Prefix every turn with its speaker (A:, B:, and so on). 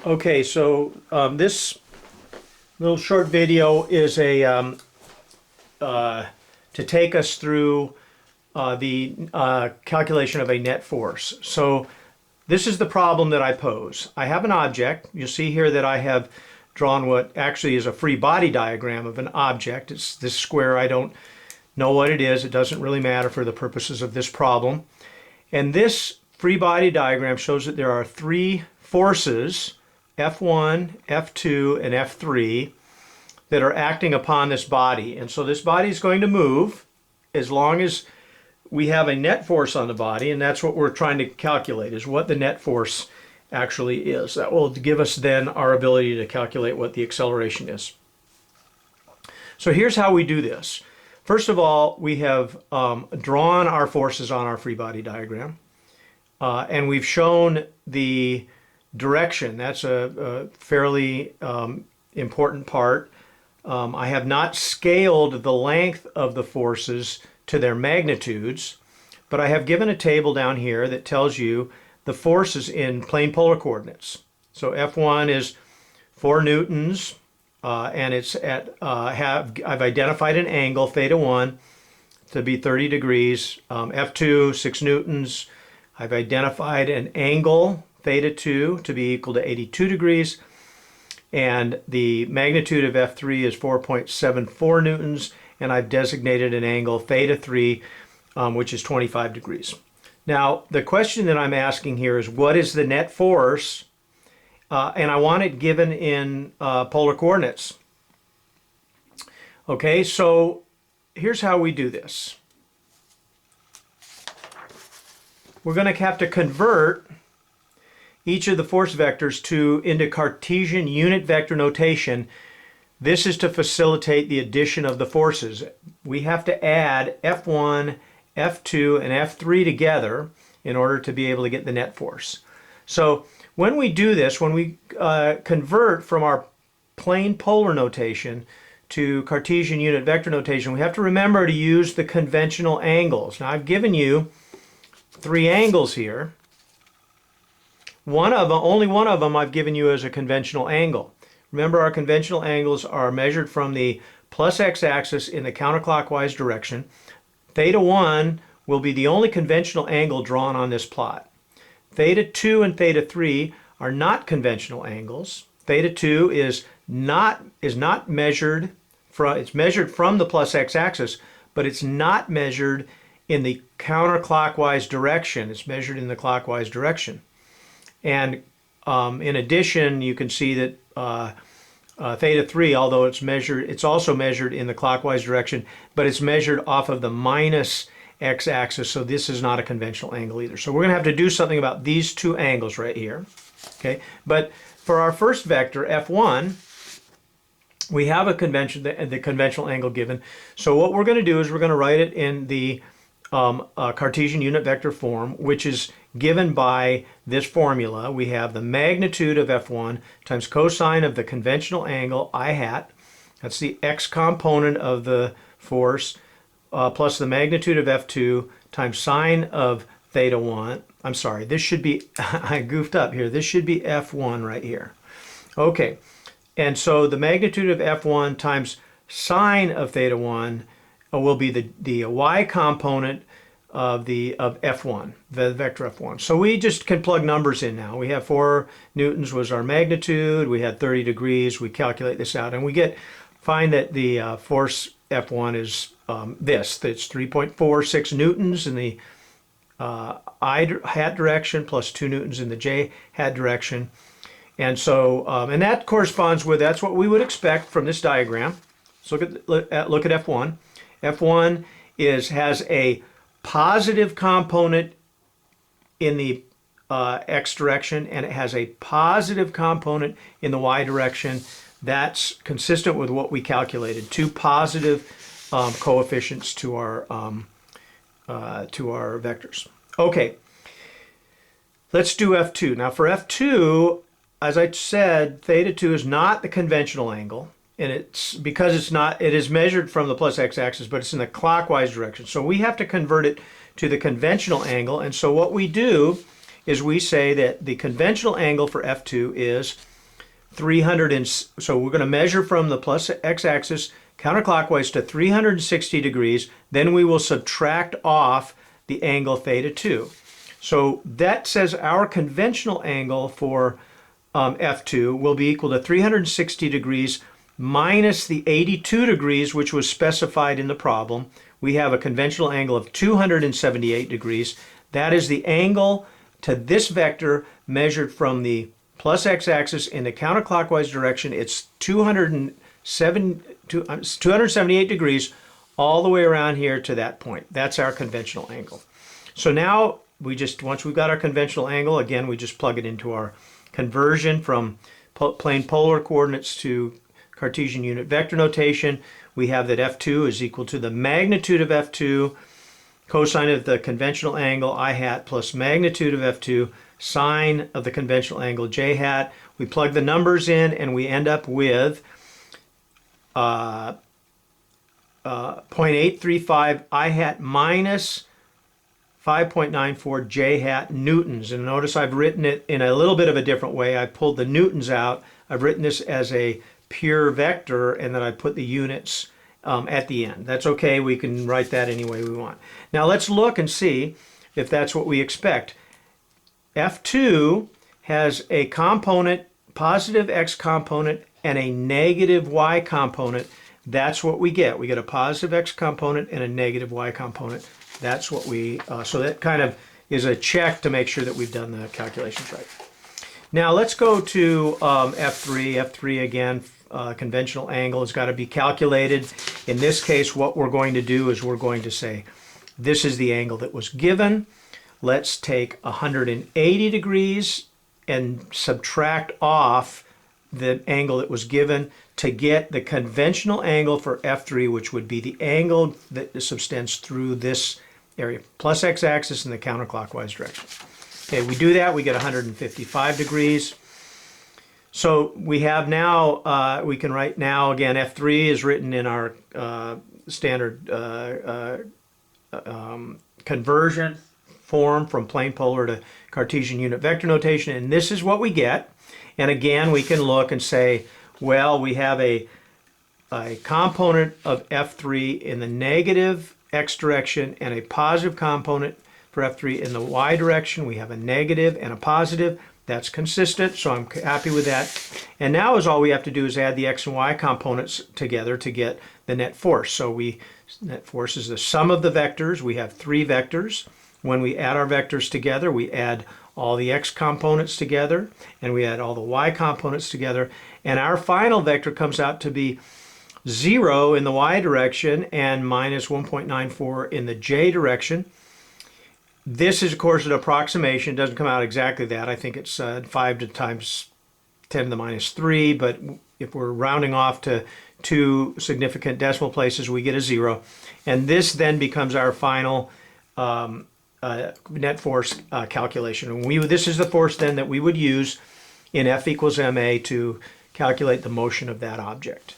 A: Okay, so this little short video is to take us through the calculation of a net force. So this is the problem that I pose. I have an object. You'll see here that I have drawn what actually is a free body diagram of an object. It's this square. I don't know what it is. It doesn't really matter for the purposes of this problem. And this free body diagram shows that there are three forces, F1, F2, and F3, that are acting upon this body. And so this body is going to move as long as we have a net force on the body, and that's what we're trying to calculate, is what the net force actually is. That will give us then our ability to calculate what the acceleration is. So here's how we do this. First of all, we have drawn our forces on our free body diagram, and we've shown the direction. That's a fairly important part. I have not scaled the length of the forces to their magnitudes, but I have given a table down here that tells you the forces in plane polar coordinates. So F1 is 4 newtons, and it's at I've identified an angle, theta 1, to be 30 degrees. F2, 6 newtons. I've identified an angle, theta 2, to be equal to 82 degrees. And the magnitude of F3 is 4.74 newtons, and I've designated an angle, theta 3, which is 25 degrees. Now, the question that I'm asking here is, what is the net force? And I want it given in polar coordinates. Okay, so here's how we do this. We're going to have to convert each of the force vectors into Cartesian unit vector notation. This is to facilitate the addition of the forces. We have to add F1, F2, and F3 together in order to be able to get the net force. So when we do this, when we convert from our plane polar notation to Cartesian unit vector notation, we have to remember to use the conventional angles. Now I've given you 3 angles here. Only one of them I've given you as a conventional angle. Remember, our conventional angles are measured from the plus x-axis in the counterclockwise direction. Theta 1 will be the only conventional angle drawn on this plot. Theta 2 and theta 3 are not conventional angles. Theta 2 is not measured from, it's measured from the plus x-axis, but it's not measured in the counterclockwise direction. It's measured in the clockwise direction. And in addition, you can see that theta 3, although it's also measured in the clockwise direction, but it's measured off of the minus x-axis, so this is not a conventional angle either. So we're going to have to do something about these 2 angles right here. Okay, but for our first vector, F1, we have the conventional angle given. So what we're going to do is we're going to write it in the Cartesian unit vector form, which is given by this formula. We have the magnitude of F1 times cosine of the conventional angle I hat. That's the x component of the force, plus the magnitude of F2 times sine of theta 1. I'm sorry, this should be, I goofed up here. This should be F1 right here. Okay, and so the magnitude of F1 times sine of theta 1 will be the y component of F1, the vector F1. So we just can plug numbers in now. We have 4 newtons was our magnitude. We had 30 degrees. We calculate this out, and we find that the force F1 is this. It's 3.46 newtons in the I hat direction plus 2 newtons in the j hat direction. And so, and that corresponds with, that's what we would expect from this diagram. So look at F1. F1 has a positive component in the x direction, and it has a positive component in the y direction. That's consistent with what we calculated. 2 positive coefficients to our vectors. Okay, let's do F2. Now for F2, as I said, theta 2 is not the conventional angle. And it's because it's not, it is measured from the plus x-axis, but it's in the clockwise direction. So we have to convert it to the conventional angle. And so what we do is we say that the conventional angle for F2 is so we're going to measure from the plus x-axis counterclockwise to 360 degrees. Then we will subtract off the angle theta 2. So that says our conventional angle for F2 will be equal to 360 degrees minus the 82 degrees, which was specified in the problem. We have a conventional angle of 278 degrees. That is the angle to this vector measured from the plus x-axis in the counterclockwise direction. It's 278 degrees all the way around here to that point. That's our conventional angle. So now once we've got our conventional angle, again, we just plug it into our conversion from plane polar coordinates to Cartesian unit vector notation. We have that F2 is equal to the magnitude of F2, cosine of the conventional angle I hat plus magnitude of F2, sine of the conventional angle j hat. We plug the numbers in and we end up with 0.835 I hat minus 5.94 j hat newtons. And notice I've written it in a little bit of a different way. I pulled the newtons out. I've written this as a pure vector, and then I put the units at the end. That's okay. We can write that any way we want. Now let's look and see if that's what we expect. F2 has a component, positive x component, and a negative y component. That's what we get. We get a positive x component and a negative y component. That's what so that kind of is a check to make sure that we've done the calculations right. Now let's go to F3. F3 again, conventional angle has got to be calculated. In this case, what we're going to do is we're going to say, this is the angle that was given. Let's take 180 degrees and subtract off the angle that was given to get the conventional angle for F3, which would be the angle that subtends through this area, plus x-axis in the counterclockwise direction. Okay, we do that, we get 155 degrees. So we have now, we can write now, again, F3 is written in our standard conversion form from plane polar to Cartesian unit vector notation, and this is what we get. And again, we can look and say, well, we have a component of F3 in the negative x direction and a positive component for F3 in the y direction. We have a negative and a positive. That's consistent, so I'm happy with that. And now all we have to do is add the x and y components together to get the net force. So net force is the sum of the vectors. We have 3 vectors. When we add our vectors together, we add all the x components together, and we add all the y components together, and our final vector comes out to be 0 in the y direction and minus 1.94 in the j direction. This is, of course, an approximation. It doesn't come out exactly that. I think it's 5 times 10 to the minus 3, but if we're rounding off to 2 significant decimal places, we get a 0. And this then becomes our final net force calculation. And this is the force then that we would use in F equals ma to calculate the motion of that object.